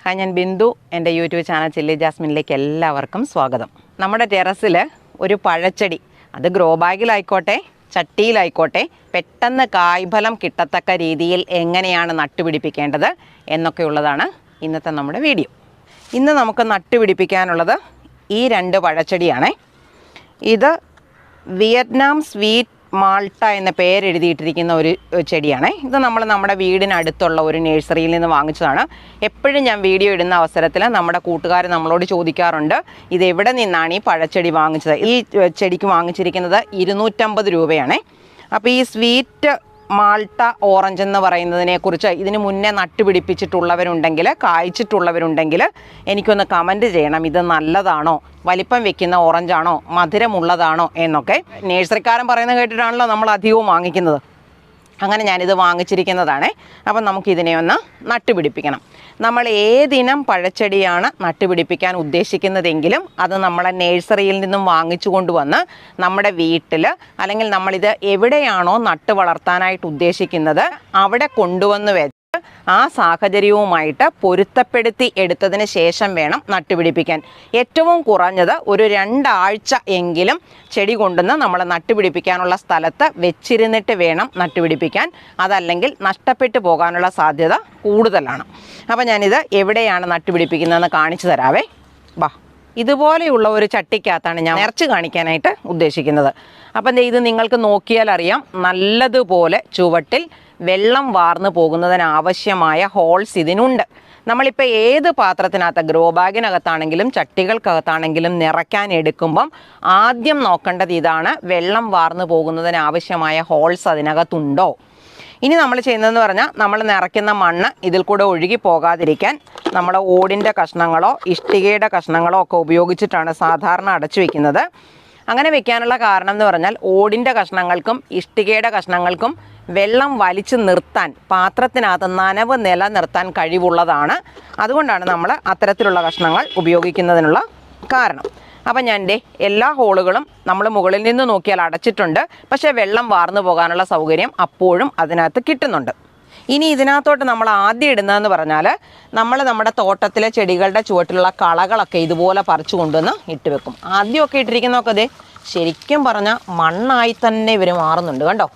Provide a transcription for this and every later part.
Hi, ഞാൻ ബിന്ദു. എൻ്റെ YouTube channel chilli ജാസ്മിനിലേക്ക് എല്ലാവർക്കും സ്വാഗതം. നമ്മുടെ ടെറസിൽ ഒരു പഴച്ചെടി, അത് ഗ്രോ ബാഗിലായിക്കോട്ടെ ചട്ടിയിലായിക്കോട്ടെ, പെട്ടെന്ന് കായ്ഫലം കിട്ടത്തക്ക രീതിയിൽ എങ്ങനെയാണ് നട്ടുപിടിപ്പിക്കേണ്ടത് എന്നൊക്കെയുള്ളതാണ് ഇന്നത്തെ നമ്മുടെ വീഡിയോ. ഇന്ന് നമുക്ക് നട്ടുപിടിപ്പിക്കാനുള്ളത് ഈ രണ്ട് പഴച്ചെടിയാണേ. ഇത് വിയറ്റ്നാം സ്വീറ്റ് മാൾട്ട എന്ന പേരെഴുതിയിട്ടിരിക്കുന്ന ഒരു ചെടിയാണ്. ഇത് നമ്മൾ നമ്മുടെ വീടിനടുത്തുള്ള ഒരു നഴ്സറിയിൽ നിന്ന് വാങ്ങിച്ചതാണ്. എപ്പോഴും ഞാൻ വീഡിയോ ഇടുന്ന അവസരത്തിൽ നമ്മുടെ കൂട്ടുകാർ നമ്മളോട് ചോദിക്കാറുണ്ട്, ഇത് എവിടെ നിന്നാണ് ഈ പഴച്ചെടി വാങ്ങിച്ചത്. ഈ ചെടിക്ക് വാങ്ങിച്ചിരിക്കുന്നത് 250 രൂപയാണ്. അപ്പോൾ ഈ സ്വീറ്റ് മാൾട്ട ഓറഞ്ച് എന്ന് പറയുന്നതിനെക്കുറിച്ച് ഇതിന് മുന്നേ നട്ടുപിടിപ്പിച്ചിട്ടുള്ളവരുണ്ടെങ്കിൽ, കായ്ച്ചിട്ടുള്ളവരുണ്ടെങ്കിൽ എനിക്കൊന്ന് കമൻറ്റ് ചെയ്യണം. ഇത് നല്ലതാണോ, വലിപ്പം വെക്കുന്ന ഓറഞ്ചാണോ, മധുരമുള്ളതാണോ എന്നൊക്കെ. നേഴ്സറിക്കാരൻ പറയുന്നത് കേട്ടിട്ടാണല്ലോ നമ്മൾ അധികവും വാങ്ങിക്കുന്നത്. അങ്ങനെ ഞാനിത് വാങ്ങിച്ചിരിക്കുന്നതാണ്. അപ്പം നമുക്കിതിനെ ഒന്ന് നട്ടുപിടിപ്പിക്കണം. നമ്മൾ ഏതിനം പഴച്ചെടിയാണ് നട്ടുപിടിപ്പിക്കാൻ ഉദ്ദേശിക്കുന്നതെങ്കിലും അത് നമ്മളെ നേഴ്സറിയിൽ നിന്നും വാങ്ങിച്ചു കൊണ്ടുവന്ന് നമ്മുടെ വീട്ടിൽ, അല്ലെങ്കിൽ നമ്മളിത് എവിടെയാണോ നട്ടു വളർത്താനായിട്ട് ഉദ്ദേശിക്കുന്നത് അവിടെ കൊണ്ടുവന്ന് വെച്ച് ആ സാഹചര്യവുമായിട്ട് പൊരുത്തപ്പെടുത്തി എടുത്തതിന് ശേഷം വേണം നട്ടുപിടിപ്പിക്കാൻ. ഏറ്റവും കുറഞ്ഞത് ഒരു 2 ആഴ്ച എങ്കിലും ചെടി കൊണ്ടുവന്ന് നമ്മൾ നട്ടുപിടിപ്പിക്കാനുള്ള സ്ഥലത്ത് വെച്ചിരുന്നിട്ട് വേണം നട്ടുപിടിപ്പിക്കാൻ. അതല്ലെങ്കിൽ നഷ്ടപ്പെട്ടു പോകാനുള്ള സാധ്യത കൂടുതലാണ്. അപ്പോൾ ഞാനിത് എവിടെയാണ് നട്ടുപിടിപ്പിക്കുന്നതെന്ന് കാണിച്ചു തരാവേ. ബാ, ഇതുപോലെയുള്ള ഒരു ചട്ടിക്കകത്താണ് ഞാൻ നിറച്ച് കാണിക്കാനായിട്ട് ഉദ്ദേശിക്കുന്നത്. അപ്പം ഇത് നിങ്ങൾക്ക് നോക്കിയാൽ അറിയാം, നല്ലതുപോലെ ചുവട്ടിൽ വെള്ളം വാർന്നു പോകുന്നതിനാവശ്യമായ ഹോൾസ് ഇതിനുണ്ട്. നമ്മളിപ്പോൾ ഏത് പാത്രത്തിനകത്ത്, ഗ്രോ ബാഗിനകത്താണെങ്കിലും ചട്ടികൾക്കകത്താണെങ്കിലും നിറയ്ക്കാൻ എടുക്കുമ്പം ആദ്യം നോക്കേണ്ടത് ഇതാണ്, വെള്ളം വാർന്നു പോകുന്നതിനാവശ്യമായ ഹോൾസ് അതിനകത്തുണ്ടോ. ഇനി നമ്മൾ ചെയ്യുന്നതെന്ന് പറഞ്ഞാൽ, നമ്മൾ നിറയ്ക്കുന്ന മണ്ണ് ഇതിൽ കൂടെ ഒഴുകി പോകാതിരിക്കാൻ നമ്മൾ ഓടിൻ്റെ കഷ്ണങ്ങളോ ഇഷ്ടികയുടെ കഷ്ണങ്ങളോ ഒക്കെ ഉപയോഗിച്ചിട്ടാണ് സാധാരണ അടച്ചു വയ്ക്കുന്നത്. അങ്ങനെ വെക്കാനുള്ള കാരണം എന്ന് പറഞ്ഞാൽ, ഓടിൻ്റെ കഷ്ണങ്ങൾക്കും ഇഷ്ടികയുടെ കഷ്ണങ്ങൾക്കും വെള്ളം വലിച്ചു നിർത്താൻ, പാത്രത്തിനകത്ത് നനവ് നിലനിർത്താൻ കഴിവുള്ളതാണ്. അതുകൊണ്ടാണ് നമ്മൾ അത്തരത്തിലുള്ള കഷ്ണങ്ങൾ ഉപയോഗിക്കുന്നതിനുള്ള കാരണം. അപ്പം ഞാൻ എല്ലാ ഹോളുകളും നമ്മൾ മുകളിൽ നിന്ന് നോക്കിയാൽ അടച്ചിട്ടുണ്ട്. പക്ഷേ വെള്ളം വാർന്നു പോകാനുള്ള സൗകര്യം അപ്പോഴും അതിനകത്ത് കിട്ടുന്നുണ്ട്. ഇനി ഇതിനകത്തോട്ട് നമ്മൾ ആദ്യം ഇടുന്നതെന്ന് പറഞ്ഞാൽ, നമ്മൾ നമ്മുടെ തോട്ടത്തിലെ ചെടികളുടെ ചുവട്ടിലുള്ള കളകളൊക്കെ ഇതുപോലെ പറിച്ചു കൊണ്ടുവന്ന് ഇട്ട് വെക്കും. ആദ്യമൊക്കെ ഇട്ടിരിക്കുന്നതൊക്കെ ശരിക്കും പറഞ്ഞാൽ മണ്ണായി തന്നെ ഇവർ മാറുന്നുണ്ട്, കണ്ടോ.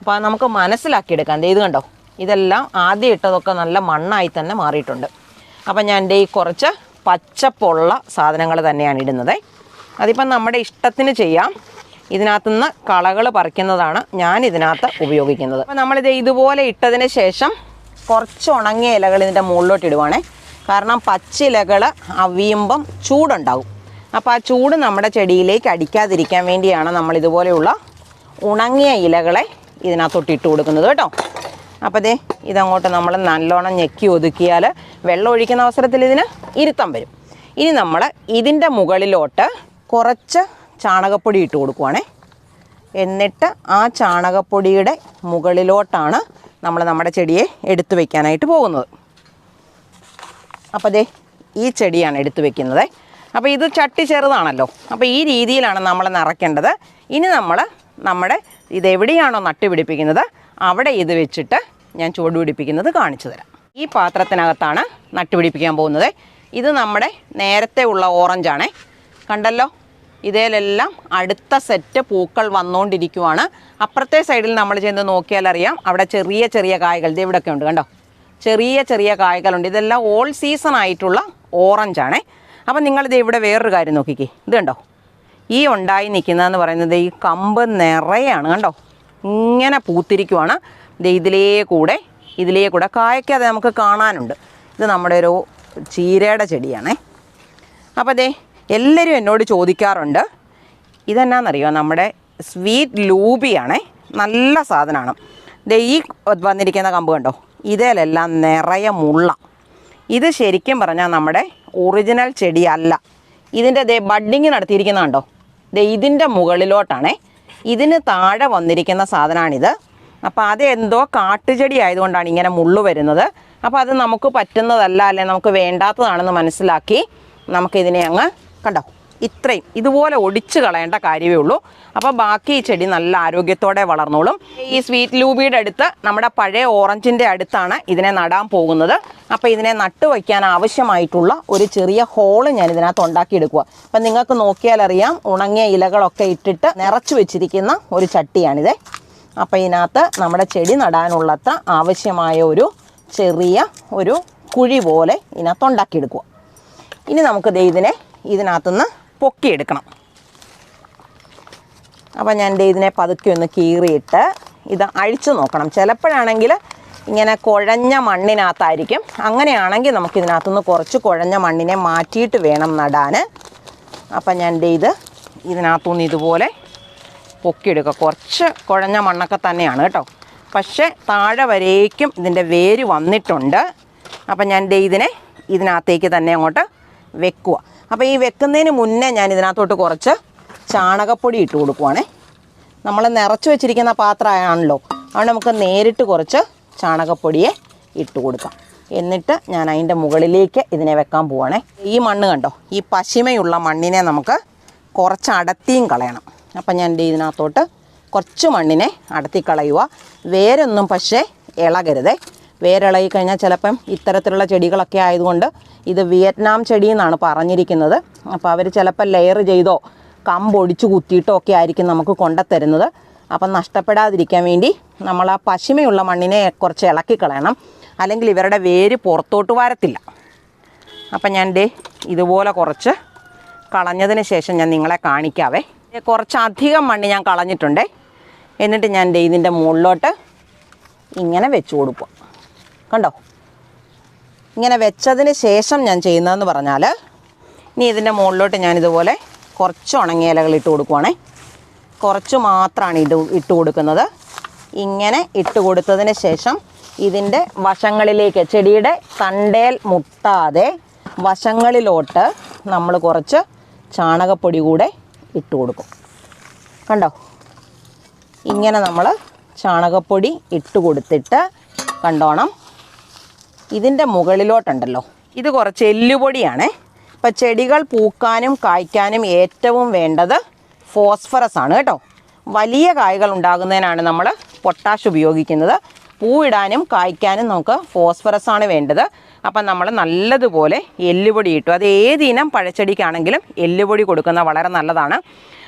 അപ്പോൾ നമുക്ക് മനസ്സിലാക്കിയെടുക്കാം. ഇത് കണ്ടോ, ഇതെല്ലാം ആദ്യം ഇട്ടതൊക്കെ നല്ല മണ്ണായി തന്നെ മാറിയിട്ടുണ്ട്. അപ്പം ഞാൻ ഈ കുറച്ച് പച്ചപ്പുള്ള സാധനങ്ങൾ തന്നെയാണ് ഇടുന്നത്. അതിപ്പം നമ്മുടെ ഇഷ്ടത്തിന് ചെയ്യാം. ഇതിനകത്തുനിന്ന് കളകൾ പറിക്കുന്നതാണ് ഞാൻ ഇതിനകത്ത് ഉപയോഗിക്കുന്നത്. അപ്പോൾ നമ്മളിത് ഇതുപോലെ ഇട്ടതിന് ശേഷം കുറച്ച് ഉണങ്ങിയ ഇലകൾ ഇതിൻ്റെ മുകളിലോട്ട് ഇടുവാണേ. കാരണം പച്ചിലകൾ അവിയുമ്പം ചൂടുണ്ടാവും. അപ്പോൾ ആ ചൂട് നമ്മുടെ ചെടിയിലേക്ക് അടിക്കാതിരിക്കാൻ വേണ്ടിയാണ് നമ്മൾ ഇതുപോലെയുള്ള ഉണങ്ങിയ ഇലകളെ ഇതിനകത്തോട്ട് ഇട്ട് കൊടുക്കുന്നത് കേട്ടോ. അപ്പോൾ ഇതങ്ങോട്ട് നമ്മൾ നല്ലോണം ഞെക്കി ഒതുക്കിയാൽ വെള്ളം ഒഴിക്കുന്ന അവസരത്തിൽ ഇതിന് ഇരുത്തം വരും. ഇനി നമ്മൾ ഇതിൻ്റെ മുകളിലോട്ട് കുറച്ച് ചാണകപ്പൊടി ഇട്ട് കൊടുക്കുവാണേ. എന്നിട്ട് ആ ചാണകപ്പൊടിയുടെ മുകളിലോട്ടാണ് നമ്മൾ നമ്മുടെ ചെടിയെ എടുത്തു വയ്ക്കാനായിട്ട് പോകുന്നത്. അപ്പോൾ ഈ ചെടിയാണ് എടുത്തു വയ്ക്കുന്നത്. അപ്പോൾ ഇത് ചട്ടി ചെറുതാണല്ലോ, അപ്പോൾ ഈ രീതിയിലാണ് നമ്മൾ നിറയ്ക്കേണ്ടത്. ഇനി നമ്മൾ നമ്മുടെ ഇതെവിടെയാണോ നട്ടുപിടിപ്പിക്കുന്നത് അവിടെ ഇത് വെച്ചിട്ട് ഞാൻ ചുവട് പിടിപ്പിക്കുന്നത് കാണിച്ചു തരാം. ഈ പാത്രത്തിനകത്താണ് നട്ടുപിടിപ്പിക്കാൻ പോകുന്നത്. ഇത് നമ്മുടെ നേരത്തെ ഉള്ള ഓറഞ്ചാണേ, കണ്ടല്ലോ. ഇതിലെല്ലാം അടുത്ത സെറ്റ് പൂക്കൾ വന്നുകൊണ്ടിരിക്കുവാണ്. അപ്പുറത്തെ സൈഡിൽ നമ്മൾ ചെന്ന് നോക്കിയാൽ അറിയാം, അവിടെ ചെറിയ ചെറിയ കായ്കൾ ഇവിടെയൊക്കെ ഉണ്ട്, കണ്ടോ. ചെറിയ ചെറിയ കായ്കളുണ്ട്. ഇതെല്ലാം ഓൾ സീസൺ ആയിട്ടുള്ള ഓറഞ്ചാണേ. അപ്പം നിങ്ങളിത് ഇവിടെ വേറൊരു കാര്യം നോക്കിക്കേ. ഇത് കണ്ടോ, ഈ ഉണ്ടായി നിൽക്കുന്നതെന്ന് പറയുന്നത് ഈ കമ്പ് നിറയാണ്, കണ്ടോ. ഇങ്ങനെ പൂത്തിരിക്കുവാണ്. ഇതിലേ കൂടെ കായ്ക്കാതെ നമുക്ക് കാണാനുണ്ട്. ഇത് നമ്മുടെ ഒരു ചീരയുടെ ചെടിയാണേ. അപ്പോൾ എല്ലാവരും എന്നോട് ചോദിക്കാറുണ്ട്, ഇതെന്നാണെന്നറിയോ, നമ്മുടെ സ്വീറ്റ് ലൂബിയാണേ. നല്ല സാധനമാണ്. ഈ വന്നിരിക്കുന്ന കമ്പ് കണ്ടോ, ഇതിലെല്ലാം നിറയെ മുള്ള. ഇത് ശരിക്കും പറഞ്ഞാൽ നമ്മുടെ ഒറിജിനൽ ചെടിയല്ല. ഇതിൻ്റെ ബഡ്ഡിങ് നടത്തിയിരിക്കുന്ന കണ്ടോ, ഇതിൻ്റെ മുകളിലോട്ടാണേ. ഇതിന് താഴെ വന്നിരിക്കുന്ന സാധനമാണിത്. അപ്പോൾ അതെന്തോ കാട്ടുചെടി ആയതുകൊണ്ടാണ് ഇങ്ങനെ മുള്ളു വരുന്നത്. അപ്പോൾ അത് നമുക്ക് പറ്റുന്നതല്ല, അല്ലെങ്കിൽ നമുക്ക് വേണ്ടാത്തതാണെന്ന് മനസ്സിലാക്കി നമുക്കിതിനെ അങ്ങ് കണ്ടോ ഇത്രയും ഇതുപോലെ ഒടിച്ച് കളയേണ്ട കാര്യമേ ഉള്ളൂ. അപ്പോൾ ബാക്കി ഈ ചെടി നല്ല ആരോഗ്യത്തോടെ വളർന്നോളും. ഈ സ്വീറ്റ് ലൂബിയുടെ അടുത്ത് നമ്മുടെ പഴയ ഓറഞ്ചിൻ്റെ അടുത്താണ് ഇതിനെ നടാൻ പോകുന്നത്. അപ്പോൾ ഇതിനെ നട്ടു വയ്ക്കാൻ ആവശ്യമായിട്ടുള്ള ഒരു ചെറിയ ഹോള് ഞാൻ ഇതിനകത്ത് ഉണ്ടാക്കിയെടുക്കുക. അപ്പം നിങ്ങൾക്ക് നോക്കിയാലറിയാം, ഉണങ്ങിയ ഇലകളൊക്കെ ഇട്ടിട്ട് നിറച്ച് വെച്ചിരിക്കുന്ന ഒരു ചട്ടിയാണിത്. അപ്പോൾ ഇതിനകത്ത് നമ്മുടെ ചെടി നടാനുള്ളത്ര ആവശ്യമായ ഒരു ചെറിയ ഒരു കുഴി പോലെ ഇതിനകത്ത് ഉണ്ടാക്കിയെടുക്കുക. ഇനി നമുക്ക് ഇതിനെ ഇതിനകത്തുനിന്ന് പൊക്കിയെടുക്കണം. അപ്പോൾ ഞാൻ ഇതിനെ പതുക്കെ ഒന്ന് കീറിയിട്ട് ഇത് അഴിച്ചു നോക്കണം. ചിലപ്പോഴാണെങ്കിൽ ഇങ്ങനെ കുഴഞ്ഞ മണ്ണിനകത്തായിരിക്കും. അങ്ങനെയാണെങ്കിൽ നമുക്കിതിനകത്തുനിന്ന് കുറച്ച് കുഴഞ്ഞ മണ്ണിനെ മാറ്റിയിട്ട് വേണം നടാൻ. അപ്പം ഞാൻ ഇതിനകത്തുനിന്ന് ഇതുപോലെ പൊക്കിയെടുക്കുക. കുറച്ച് കുഴഞ്ഞ മണ്ണൊക്കെ തന്നെയാണ് കേട്ടോ, പക്ഷേ താഴെ വരേക്കും ഇതിൻ്റെ വേര് വന്നിട്ടുണ്ട്. അപ്പം ഞാൻ ഇതിനകത്തേക്ക് തന്നെ അങ്ങോട്ട് വെക്കുക. അപ്പോൾ ഈ വെക്കുന്നതിന് മുന്നേ ഞാൻ ഇതിനകത്തോട്ട് കുറച്ച് ചാണകപ്പൊടി ഇട്ട് കൊടുക്കുവാണേ. നമ്മൾ നിറച്ച് വെച്ചിരിക്കുന്ന പാത്രമാണല്ലോ, അതുകൊണ്ട് നമുക്ക് നേരിട്ട് കുറച്ച് ചാണകപ്പൊടിയെ ഇട്ട് കൊടുക്കാം. എന്നിട്ട് ഞാൻ അതിൻ്റെ മുകളിലേക്ക് ഇതിനെ വെക്കാൻ പോവാണേ. ഈ മണ്ണ് കണ്ടോ, ഈ പശിമയുള്ള മണ്ണിനെ നമുക്ക് കുറച്ച് അടത്തിയും കളയണം. അപ്പം ഞാൻ ഇതിനകത്തോട്ട് കുറച്ച് മണ്ണിനെ അടത്തി കളയുക. വേരൊന്നും പക്ഷേ ഇളകരുതേ. വേരിളകി കഴിഞ്ഞാൽ ചിലപ്പം ഇത്തരത്തിലുള്ള ചെടികളൊക്കെ ആയതുകൊണ്ട് ഇത് വിയറ്റ്നാം ചെടി എന്നാണ് പറഞ്ഞിരിക്കുന്നത്. അപ്പോൾ അവർ ചിലപ്പോൾ ലെയർ ചെയ്തോ കമ്പൊടിച്ച് കുത്തിയിട്ടോ ഒക്കെ ആയിരിക്കും നമുക്ക് കൊണ്ടുത്തരുന്നത്. അപ്പം നഷ്ടപ്പെടാതിരിക്കാൻ വേണ്ടി നമ്മൾ ആ പശിമയുള്ള മണ്ണിനെ കുറച്ച് ഇളക്കി കളയണം, അല്ലെങ്കിൽ ഇവരുടെ വേര് പുറത്തോട്ട് വരത്തില്ല. അപ്പം ഞാൻ ഇതുപോലെ കുറച്ച് കളഞ്ഞതിന് ശേഷം ഞാൻ നിങ്ങളെ കാണിക്കാവേ. കുറച്ചധികം മണ്ണ് ഞാൻ കളഞ്ഞിട്ടുണ്ടേ. എന്നിട്ട് ഞാൻ ഇതിൻ്റെ മുകളിലോട്ട് ഇങ്ങനെ വെച്ച് കൊടുക്കുക. കണ്ടോ, ഇങ്ങനെ വെച്ചതിന് ശേഷം ഞാൻ ചെയ്യുന്നതെന്ന് പറഞ്ഞാൽ, ഇനി ഇതിൻ്റെ മുകളിലോട്ട് ഞാനിതുപോലെ കുറച്ച് ഉണങ്ങിയ ഇലകൾ ഇട്ട് കൊടുക്കുവാണേ. കുറച്ച് മാത്രമാണ് ഇട്ട് കൊടുക്കുന്നത്. ഇങ്ങനെ ഇട്ട് കൊടുത്തതിന് ശേഷം ഇതിൻ്റെ വശങ്ങളിലേക്ക്, ചെടിയുടെ തണ്ടേൽ മുട്ടാതെ വശങ്ങളിലോട്ട് നമ്മൾ കുറച്ച് ചാണകപ്പൊടി കൂടെ ഇട്ട് കൊടുക്കും. കണ്ടോ, ഇങ്ങനെ നമ്മൾ ചാണകപ്പൊടി ഇട്ട് കൊടുത്തിട്ട് കണ്ടോണം, ഇതിൻ്റെ മുകളിലോട്ടുണ്ടല്ലോ ഇത് കുറച്ച് എല്ലുപൊടിയാണ്. ഇപ്പം ചെടികൾ പൂക്കാനും കായ്ക്കാനും ഏറ്റവും വേണ്ടത് ഫോസ്ഫറസ് ആണ് കേട്ടോ. വലിയ കായ്കൾ ഉണ്ടാകുന്നതിനാണ് നമ്മൾ പൊട്ടാഷ് ഉപയോഗിക്കുന്നത്. പൂവിടാനും കായ്ക്കാനും നമുക്ക് ഫോസ്ഫറസ് ആണ് വേണ്ടത്. അപ്പം നമ്മൾ നല്ലതുപോലെ എല്ലുപൊടി ഇട്ടു. അത് ഏതിനം പഴച്ചെടിക്കാണെങ്കിലും എല്ലുപൊടി കൊടുക്കുന്നത് വളരെ നല്ലതാണ്.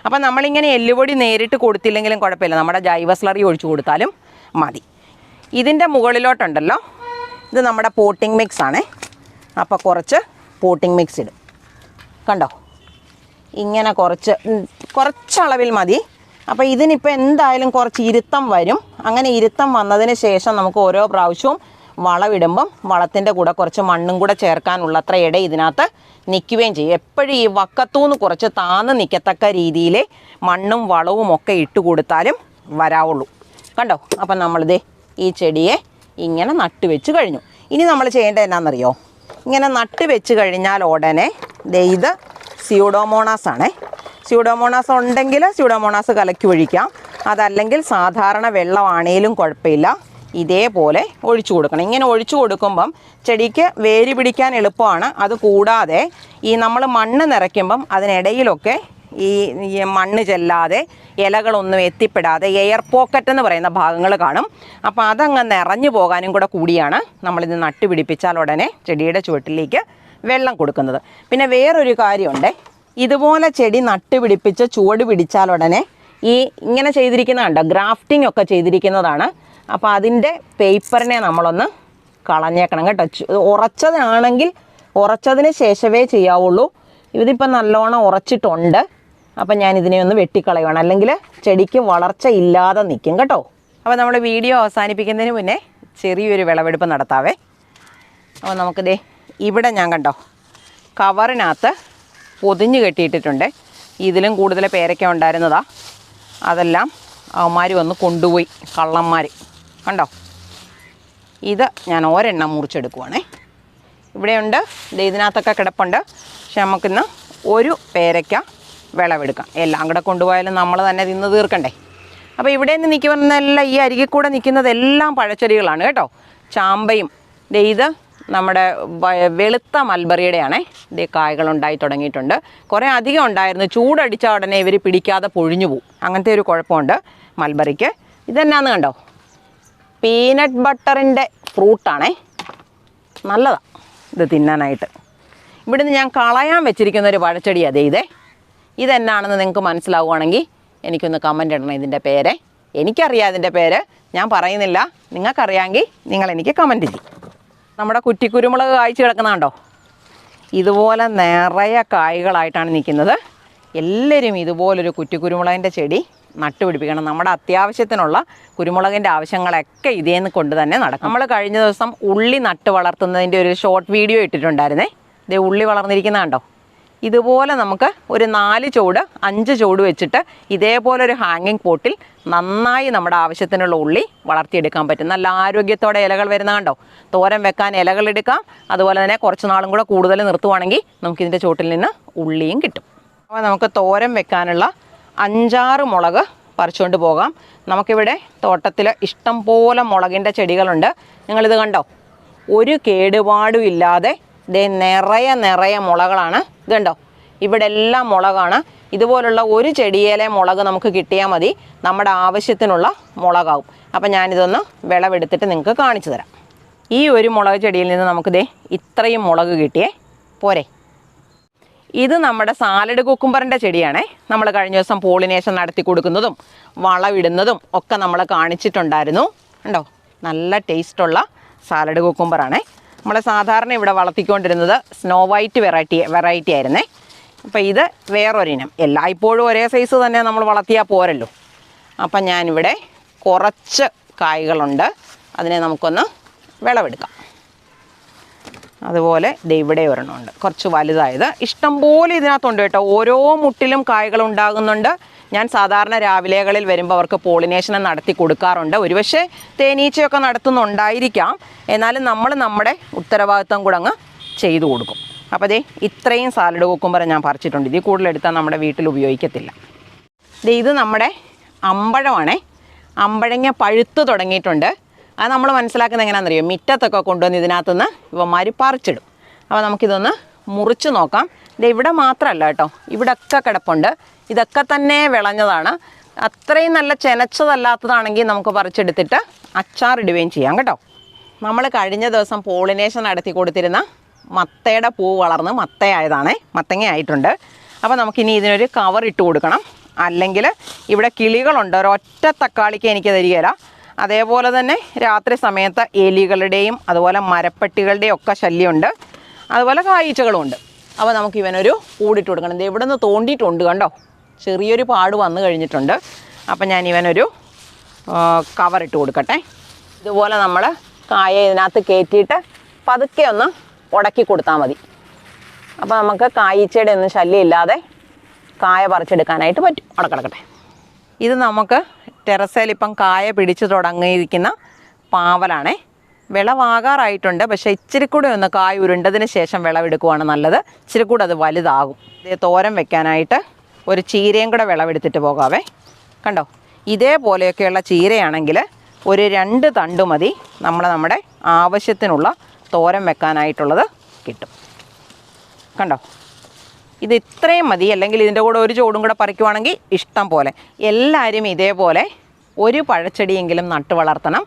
അപ്പം നമ്മളിങ്ങനെ എല്ലുപൊടി നേരിട്ട് കൊടുത്തില്ലെങ്കിലും കുഴപ്പമില്ല, നമ്മുടെ ജൈവ സ്ലറി ഒഴിച്ചു കൊടുത്താലും മതി. ഇതിൻ്റെ മുകളിലോട്ടുണ്ടല്ലോ, ഇത് നമ്മുടെ പോട്ടിംഗ് മിക്സ് ആണേ. അപ്പോൾ കുറച്ച് പോട്ടിംഗ് മിക്സ് ഇടും. കണ്ടോ, ഇങ്ങനെ കുറച്ചളവിൽ മതി. അപ്പോൾ ഇതിനിപ്പോൾ എന്തായാലും കുറച്ച് ഇരുത്തം വരും. അങ്ങനെ ഇരുത്തം വന്നതിന് ശേഷം നമുക്ക് ഓരോ പ്രാവശ്യവും വളമിടുമ്പം വളത്തിൻ്റെ കൂടെ കുറച്ച് മണ്ണും കൂടെ ചേർക്കാനുള്ളത്ര ഇട ഇതിനകത്ത് നിൽക്കുകയും ചെയ്യും. എപ്പോഴും ഈ വക്കത്തൂന്ന് കുറച്ച് താന്ന് നിൽക്കത്തക്ക രീതിയിൽ മണ്ണും വളവും ഒക്കെ ഇട്ട് കൊടുത്താലും വരാവുള്ളൂ. കണ്ടോ, അപ്പം നമ്മളിത് ഈ ചെടിയെ ഇങ്ങനെ നട്ട് വെച്ച് കഴിഞ്ഞു. ഇനി നമ്മൾ ചെയ്യേണ്ടത് എന്നാണെന്നറിയോ, ഇങ്ങനെ നട്ട് വെച്ച് കഴിഞ്ഞാൽ ഉടനെ ഇത് സ്യൂഡോമോണാസ് ആണേ. സ്യൂഡോമോണാസ് ഉണ്ടെങ്കിൽ സ്യൂഡോമോണാസ് കലക്കി ഒഴിക്കാം. അതല്ലെങ്കിൽ സാധാരണ വെള്ളമാണേലും കുഴപ്പമില്ല, ഇതേപോലെ ഒഴിച്ചു കൊടുക്കണം. ഇങ്ങനെ ഒഴിച്ചു കൊടുക്കുമ്പം ചെടിക്ക് വേര് പിടിക്കാൻ എളുപ്പമാണ്. അതുകൂടാതെ ഈ നമ്മൾ മണ്ണ് നിറയ്ക്കുമ്പം അതിനിടയിലൊക്കെ ഈ മണ്ണ് ചെല്ലാതെ ഇലകളൊന്നും എത്തിപ്പെടാതെ എയർ പോക്കറ്റ് എന്ന് പറയുന്ന ഭാഗങ്ങൾ കാണും. അപ്പോൾ അതങ്ങ് നിറഞ്ഞു പോകാനും കൂടിയാണ് നമ്മളിത് നട്ട് പിടിപ്പിച്ചാൽ ഉടനെ ചെടിയുടെ ചുവട്ടിലേക്ക് വെള്ളം കൊടുക്കുന്നത്. പിന്നെ വേറൊരു കാര്യമുണ്ട്, ഇതുപോലെ ചെടി നട്ട് പിടിപ്പിച്ച് ചുവട് പിടിച്ചാൽ ഉടനെ ഇങ്ങനെ ചെയ്തിരിക്കുന്ന കണ്ടോ, ഗ്രാഫ്റ്റിംഗ് ഒക്കെ ചെയ്തിരിക്കുന്നതാണ്. അപ്പോൾ അതിൻ്റെ പേപ്പറിനെ നമ്മളൊന്ന് കളഞ്ഞേക്കണം കേട്ടോ. ഉറച്ചതാണെങ്കിൽ ഉറച്ചതിന് ശേഷമേ ചെയ്യാവുള്ളൂ. ഇതിപ്പോൾ നല്ലോണം ഉറച്ചിട്ടുണ്ട്. അപ്പം ഞാൻ ഇതിനെ ഒന്ന് വെട്ടിക്കളയണം, അല്ലെങ്കിൽ ചെടിക്ക് വളർച്ച ഇല്ലാതെ നിൽക്കും കേട്ടോ. അപ്പോൾ നമ്മൾ വീഡിയോ അവസാനിപ്പിക്കുന്നതിന് മുന്നേ ചെറിയൊരു വിളവെടുപ്പ് നടത്താവേ. അപ്പോൾ നമുക്കിതേ ഇവിടെ ഞാൻ കണ്ടോ കവറിനകത്ത് പൊതിഞ്ഞ് കെട്ടിയിട്ടിട്ടുണ്ട്. ഇതിലും കൂടുതൽ പേരയ്ക്ക ഉണ്ടായിരുന്നതാ, അതെല്ലാം അവന്മാർ വന്ന് കൊണ്ടുപോയി, കള്ളന്മാർ. കണ്ടോ, ഇത് ഞാൻ ഒരെണ്ണം മുറിച്ചെടുക്കുവാണേ. ഇവിടെയുണ്ട്, ഇതിനകത്തൊക്കെ കിടപ്പുണ്ട്. പക്ഷെ നമുക്കിന്ന് ഒരു പേരയ്ക്ക വിളവെടുക്കാം. എല്ലാം കൂടെ കൊണ്ടുപോയാലും നമ്മൾ തന്നെ തിന്ന് തീർക്കണ്ടേ. അപ്പോൾ ഇവിടെ നിന്ന് നിൽക്കുന്നതെല്ലാം, ഈ അരികിൽ കൂടെ നിൽക്കുന്നതെല്ലാം പഴച്ചെടികളാണ് കേട്ടോ. ചാമ്പയും ഇത് നമ്മുടെ വെളുത്ത മൽബറിയുടെയാണേ. ഇതേ കായ്കളുണ്ടായി തുടങ്ങിയിട്ടുണ്ട്. കുറേ അധികം ഉണ്ടായിരുന്നു. ചൂടടിച്ച ഉടനെ ഇവർ പിടിക്കാതെ പൊഴിഞ്ഞു പോവും. അങ്ങനത്തെ ഒരു കുഴപ്പമുണ്ട് മൽബറിക്ക്. ഇതെന്നാന്ന് കണ്ടോ, പീനട്ട് ബട്ടറിൻ്റെ ഫ്രൂട്ടാണേ. നല്ലതാണ് ഇത് തിന്നാനായിട്ട്. ഇവിടുന്ന് ഞാൻ കളയാൻ വെച്ചിരിക്കുന്ന ഒരു പഴച്ചെടി അതേ ഇതേ. ഇതെന്നാണെന്ന് നിങ്ങൾക്ക് മനസ്സിലാവുകയാണെങ്കിൽ എനിക്കൊന്ന് കമൻ്റ് ഇടണം ഇതിൻ്റെ പേര്. എനിക്കറിയാം ഇതിൻ്റെ പേര്, ഞാൻ പറയുന്നില്ല. നിങ്ങൾക്കറിയാമെങ്കിൽ നിങ്ങളെനിക്ക് കമൻറ്റ് ചെയ്യും. നമ്മുടെ കുറ്റിക്കുരുമുളക് കായ്ച്ച് കിടക്കുന്നതുണ്ടോ, ഇതുപോലെ നിറയെ കായ്കളായിട്ടാണ് നിൽക്കുന്നത്. എല്ലാവരും ഇതുപോലൊരു കുറ്റിക്കുരുമുളകിൻ്റെ ചെടി നട്ടുപിടിപ്പിക്കണം. നമ്മുടെ അത്യാവശ്യത്തിനുള്ള കുരുമുളകിൻ്റെ ആവശ്യങ്ങളൊക്കെ ഇതേന്ന് കൊണ്ട് തന്നെ നടക്കും. നമ്മൾ കഴിഞ്ഞ ദിവസം ഉള്ളി നട്ട് വളർത്തുന്നതിൻ്റെ ഒരു ഷോർട്ട് വീഡിയോ ഇട്ടിട്ടുണ്ടായിരുന്നേ. ഇതേ ഉള്ളി വളർന്നിരിക്കുന്ന കണ്ടോ. ഇതുപോലെ നമുക്ക് ഒരു 4 ചുവട് 5 ചുവട് വെച്ചിട്ട് ഇതേപോലെ ഒരു ഹാങ്ങിങ് പോട്ടിൽ നന്നായി നമ്മുടെ ആവശ്യത്തിനുള്ള ഉള്ളി വളർത്തിയെടുക്കാൻ പറ്റും. നല്ല ആരോഗ്യത്തോടെ ഇലകൾ വരുന്ന കണ്ടോ. തോരൻ വെക്കാൻ ഇലകൾ എടുക്കാം. അതുപോലെ തന്നെ കുറച്ച് നാളും കൂടെ കൂടുതൽ നിർത്തുവാണെങ്കിൽ നമുക്കിതിൻ്റെ ചുവട്ടിൽ നിന്ന് ഉള്ളിയും കിട്ടും. അപ്പോൾ നമുക്ക് തോരൻ വെക്കാനുള്ള 5-6 മുളക് പറിച്ചുകൊണ്ട് പോകാം. നമുക്കിവിടെ തോട്ടത്തിൽ ഇഷ്ടം പോലെ മുളകിൻ്റെ ചെടികളുണ്ട്. നിങ്ങളിത് കണ്ടോ, ഒരു കേടുപാടും ഇല്ലാതെ ഇതേ നിറയെ മുളകളാണ്. ഇത് കണ്ടോ, ഇവിടെ എല്ലാം മുളകാണ്. ഇതുപോലുള്ള ഒരു ചെടിയിലെ മുളക് നമുക്ക് കിട്ടിയാൽ മതി, നമ്മുടെ ആവശ്യത്തിനുള്ള മുളകാവും. അപ്പം ഞാനിതൊന്ന് വിളവെടുത്തിട്ട് നിങ്ങൾക്ക് കാണിച്ചു തരാം. ഈ ഒരു മുളക് ചെടിയിൽ നിന്ന് നമുക്കിതേ ഇത്രയും മുളക് കിട്ടിയേ പോരെ. ഇത് നമ്മുടെ സാലഡ് കുക്കുംബറിൻ്റെ ചെടിയാണേ. നമ്മൾ കഴിഞ്ഞ ദിവസം പോളിനേഷൻ നടത്തി കൊടുക്കുന്നതും വളമിടുന്നതും ഒക്കെ നമ്മൾ കാണിച്ചിട്ടുണ്ടായിരുന്നു. കണ്ടോ, നല്ല ടേസ്റ്റുള്ള സാലഡ് കുക്കുംബറാണേ. നമ്മൾ സാധാരണ ഇവിടെ വളർത്തിക്കൊണ്ടിരുന്നത് സ്നോ വൈറ്റ് വെറൈറ്റി ആയിരുന്നേ. അപ്പോൾ ഇത് വേറൊരിനം. എല്ലായ്പ്പോഴും ഒരേ സൈസ് തന്നെ നമ്മൾ വളർത്തിയാൽ പോരല്ലോ. അപ്പം ഞാനിവിടെ കുറച്ച് കായ്കളുണ്ട്, അതിനെ നമുക്കൊന്ന് വിളവെടുക്കാം. അതുപോലെ ഇവിടെ ഒരെണ്ണമുണ്ട് കുറച്ച് വലുതായത്. ഇഷ്ടംപോലെ ഇതിനകത്തുണ്ട് കേട്ടോ. ഓരോ മുട്ടിലും കായ്കൾ ഉണ്ടാകുന്നുണ്ട്. ഞാൻ സാധാരണ രാവിലെകളിൽ വരുമ്പോൾ അവർക്ക് പോളിനേഷൻ നടത്തി കൊടുക്കാറുണ്ട്. ഒരുപക്ഷെ തേനീച്ചയൊക്കെ നടത്തുന്നുണ്ടായിരിക്കാം, എന്നാലും നമ്മൾ നമ്മുടെ ഉത്തരവാദിത്വം കൂടെ അങ്ങ് ചെയ്തു കൊടുക്കും. അപ്പോൾ ദേ ഇത്രയും സാലഡ് കുക്കുംബർ ഞാൻ പറിച്ചിട്ടുണ്ട്. ഇതിൽ കൂടുതലെടുത്താൽ നമ്മുടെ വീട്ടിൽ ഉപയോഗിക്കത്തില്ല. ഇത് നമ്മുടെ അമ്പഴമാണേ. അമ്പഴങ്ങ പഴുത്ത് തുടങ്ങിയിട്ടുണ്ട്. അത് നമ്മൾ മനസ്സിലാക്കുന്നത് എങ്ങനെയാണെന്നറിയോ, മുറ്റത്തൊക്കെ കൊണ്ടുവന്ന് ഇതിനകത്തുനിന്ന് ഇവന്മാർ പറിച്ചിടും. അപ്പോൾ നമുക്കിതൊന്ന് മുറിച്ച് നോക്കാം. ഇവിടെ മാത്രമല്ല കേട്ടോ, ഇവിടെയൊക്കെ കിടപ്പുണ്ട്. ഇതൊക്കെ തന്നെ വിളഞ്ഞതാണ്. അത്രയും നല്ല ചെനച്ചതല്ലാത്തതാണെങ്കിൽ നമുക്ക് പറിച്ചെടുത്തിട്ട് അച്ചാറിടുകയും ചെയ്യാം കേട്ടോ. നമ്മൾ കഴിഞ്ഞ ദിവസം പോളിനേഷൻ നടത്തി കൊടുത്തിരുന്ന മത്തയുടെ പൂ വളർന്ന് മത്തങ്ങ ആയിട്ടുണ്ട്. അപ്പോൾ നമുക്കിനി ഇതിനൊരു കവർ ഇട്ട് കൊടുക്കണം. അല്ലെങ്കിൽ ഇവിടെ കിളികളുണ്ട്. ഒരൊറ്റ തക്കാളിക്ക് എനിക്ക് തരികയില്ല. അതേപോലെ തന്നെ രാത്രി സമയത്ത് എലികളുടെയും അതുപോലെ മരപ്പട്ടികളുടെയും ഒക്കെ ശല്യമുണ്ട്. അതുപോലെ കായ്ച്ചകളുമുണ്ട്. അപ്പോൾ നമുക്ക് ഇവനൊരു കൂടിട്ട് കൊടുക്കണം. ഇത് ഇവിടെ നിന്ന് തോണ്ടിയിട്ടുണ്ട് കണ്ടോ, ചെറിയൊരു പാട് വന്നു കഴിഞ്ഞിട്ടുണ്ട്. അപ്പം ഞാൻ ഇവനൊരു കവറിട്ട് കൊടുക്കട്ടെ. ഇതുപോലെ നമ്മൾ കായ ഇതിനകത്ത് കയറ്റിയിട്ട് പതുക്കെ ഒന്ന് ഉടക്കി കൊടുത്താൽ മതി. അപ്പോൾ നമുക്ക് കായ്ച്ചയുടെ ഒന്നും ശല്യമില്ലാതെ കായ പറിച്ചെടുക്കാനായിട്ട് പറ്റും. അടക്കിടക്കട്ടെ. ഇത് നമുക്ക് ടെറസയിൽ ഇപ്പം കായ പിടിച്ച് തുടങ്ങിയിരിക്കുന്ന പാവലാണേ. വിളവാകാറായിട്ടുണ്ട്. പക്ഷേ ഇച്ചിരി കൂടെ ഒന്ന് കായ ഉരുണ്ടതിന് ശേഷം വിളവെടുക്കുവാണ് നല്ലത്. ഇച്ചിരി കൂടെ അത് വലുതാകും. ഇത് തോരൻ വെക്കാനായിട്ട് ഒരു ചീരയും കൂടെ വിളവെടുത്തിട്ട് പോകാവേ. കണ്ടോ, ഇതേപോലെയൊക്കെയുള്ള ചീരയാണെങ്കിൽ ഒരു 2 തണ്ട് മതി. നമ്മുടെ ആവശ്യത്തിനുള്ള തോരൻ വെക്കാനായിട്ടുള്ളത് കിട്ടും. കണ്ടോ, ഇത് ഇത്രയും മതി. അല്ലെങ്കിൽ ഇതിൻ്റെ കൂടെ ഒരു ചോടും കൂടെ പറിക്കുവാണെങ്കിൽ ഇഷ്ടം പോലെ. എല്ലാവരും ഇതേപോലെ ഒരു പഴച്ചെടിയെങ്കിലും നട്ട് വളർത്തണം.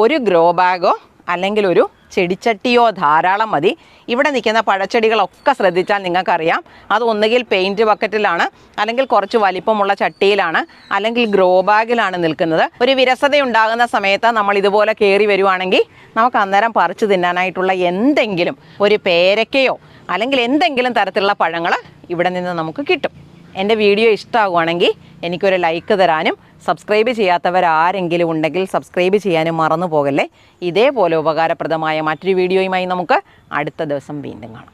ഒരു ഗ്രോ ബാഗോ അല്ലെങ്കിൽ ഒരു ചെടിച്ചട്ടിയോ ധാരാളം മതി. ഇവിടെ നിൽക്കുന്ന പഴച്ചെടികളൊക്കെ ശ്രദ്ധിച്ചാൽ നിങ്ങൾക്കറിയാം, അത് ഒന്നുകിൽ പെയിൻറ്റ് ബക്കറ്റിലാണ്, അല്ലെങ്കിൽ കുറച്ച് വലിപ്പമുള്ള ചട്ടിയിലാണ്, അല്ലെങ്കിൽ ഗ്രോ ബാഗിലാണ് നിൽക്കുന്നത്. ഒരു വിരസതയുണ്ടാകുന്ന സമയത്ത് നമ്മൾ ഇതുപോലെ കയറി വരുവാണെങ്കിൽ നമുക്ക് അന്നേരം പറിച്ചു തിന്നാനായിട്ടുള്ള എന്തെങ്കിലും ഒരു പേരയ്ക്കയോ അല്ലെങ്കിൽ എന്തെങ്കിലും തരത്തിലുള്ള പഴങ്ങൾ ഇവിടെ നിന്ന് നമുക്ക് കിട്ടും. എൻ്റെ വീഡിയോ ഇഷ്ടമാകുവാണെങ്കിൽ എനിക്കൊരു ലൈക്ക് തരാനും സബ്സ്ക്രൈബ് ചെയ്യാത്തവരാരെങ്കിലും ഉണ്ടെങ്കിൽ സബ്സ്ക്രൈബ് ചെയ്യാനും മറന്നു പോകല്ലേ. ഇതേപോലെ ഉപകാരപ്രദമായ മറ്റൊരു വീഡിയോയുമായി നമുക്ക് അടുത്ത ദിവസം വീണ്ടും കാണാം.